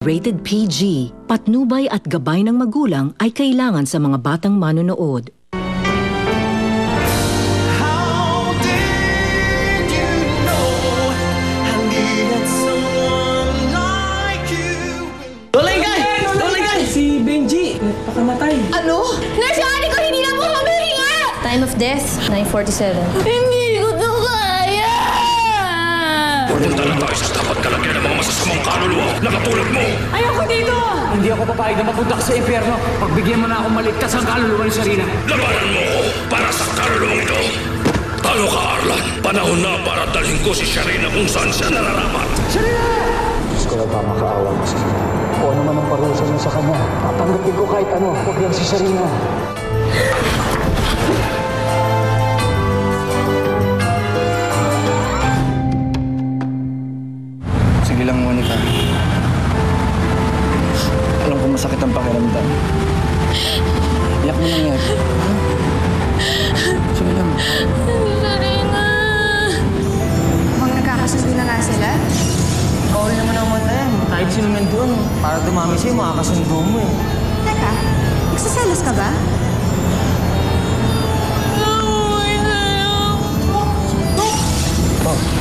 Rated PG. Patnubay at gabay ng magulang ay kailangan sa mga batang manonood. Si Benji, pakamatay. Ano? Nurse, yung adik ko hindi na po humihinga! Time of death, 9:47. Hindi ko to kaya! Punta na tayo sa tapat kalagyan ng mga masasamang kaluluwa na katulad mo! Ayoko dito! Hindi ako papayag na mapunta ka sa impyerno. Pagbigyan mo na akong maligtas ang kaluluwa ni Sharina. Labanan mo ko para sa kaluluwang ito! Talo ka, Arlan! Panahon na para dalhin ko si Sharina kung saan siya nararapat! Diyos ko na ba makaawa mo sa kanya? O ano man ang parusa niyo sa kanya, tatanggapin ko kahit ano. Huwag lang si Sharina. Sige lang, Monica. Alam ko masakit ang pakiramdam. Iyak mo lang yan. Sige lang. Sarina! Mukhang nagkakasundo na nga sila. Bawal naman ang matayan. Kahit sino man doon, para dumami sa'yo, makakasundo mo eh. Teka, nagsaselos ka ba?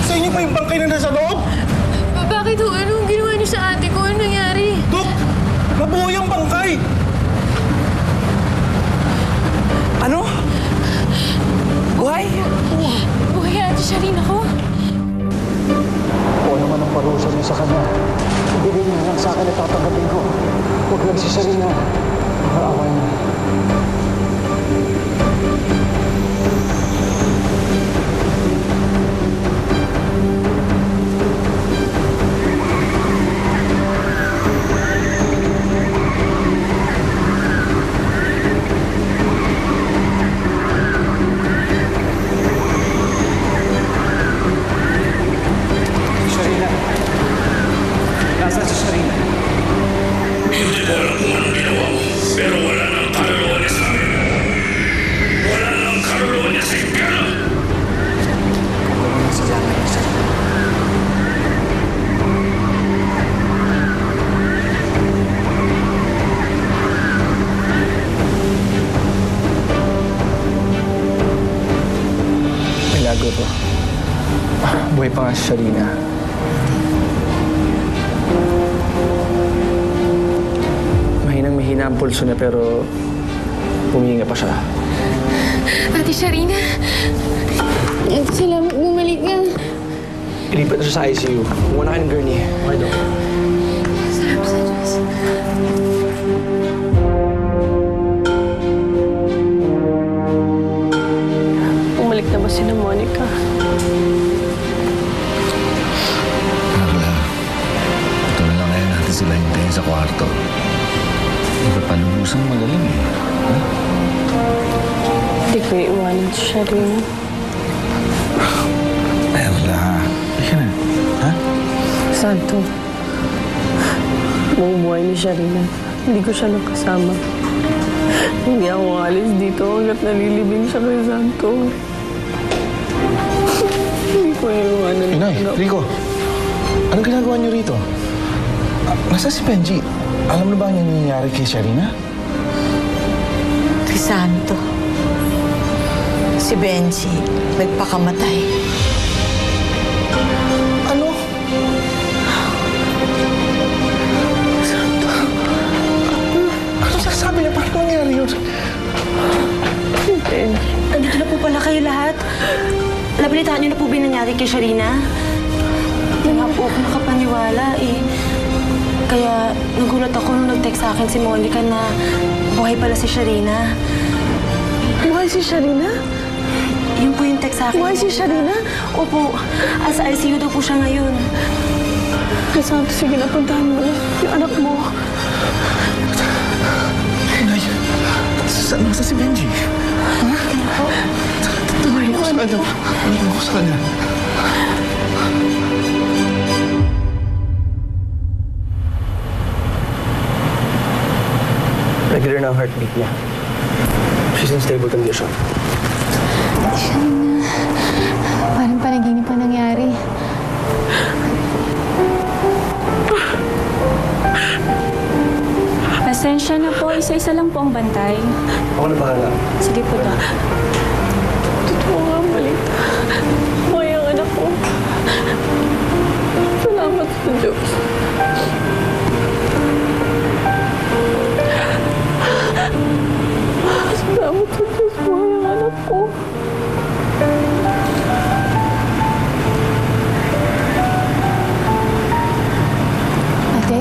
Sa inyo pa yung bangkay na nasa loob? Bakit ho? Anong ginawa niyo sa ate ko? Anong nangyari? Dok! Nabuo yung bangkay! Ano? Buhay? Buhay ate Sharina ko? O ano man ang parusa niyo sa kanya, ibigay niyo lang sa akin at tatanggapin ko. Huwag lang si Sharina. Maawa niyo. Sharina. Nasaan si Sharina? Hindi ko alam kung anong ginawa mo, pero wala nang kaluluwa niya sa amin. Wala nang kaluluwa niya sa impyerno! Milagro to. Buhay pa nga si Sharina. Mahinang-mahina ang pulso niya pero humihinga pa siya. Ate Sharina! Salamat bumalik ka. Ilipat na siya sa ICU. Muna kayo ng gurney. Okay, Dok. Salamat sa Diyos. Bumalik na ba sila, Monica? Carla, ito na lang ngayon natin sila hintayin sa kwarto. Iba pa lubusang magaling eh. Ha? Hindi ko iiwanan si Sharina. Carla, halika na. Ha? Santo, buong buhay ni Sharina, hindi ko siya nakasama. Hindi ako alis dito hanggat nalilibing siya kay Santo. Hindi ko iiwanan. Inay, Rico, anong ginagawa niyo rito? Nasa si Benji? Alam na ba ang nangyayari kay Sharina? Crisanto, si Benji nagpakamatay. Ano? Ano sasabi niya? Paano nangyari yun? Andito na po pala kayo lahat. Nabalitaan niyo na po ba yung nangyari kay Sharina? Hindi nga po ako nakapaniwala eh. Kaya nagulat ako nung nag-text sa akin si Monica na buhay pala si Sharina. Buhay si Sharina? Yun po yung text sa akin. Buhay si Sharina? Opo. Sa ICU daw po siya ngayon. Kay Santo, sige na, puntahan mo na yung anak mo. Inay, saan si Benji? Ha? Tumayo ko sa kanya. Tumayo ko sa kanya. Regular na ang heartbeat niya. She's in stable condition. Sharina, parang panaginip pa nangyari. Pasensya na po. Isa-isa lang po ang bantay. Ako na bahala. Sige po, Dok. Totoo nga ang balita. Buhay ang anak ko. Salamat sa Diyos. Salamat sa Diyos. Buhay ang anak ko. Ate,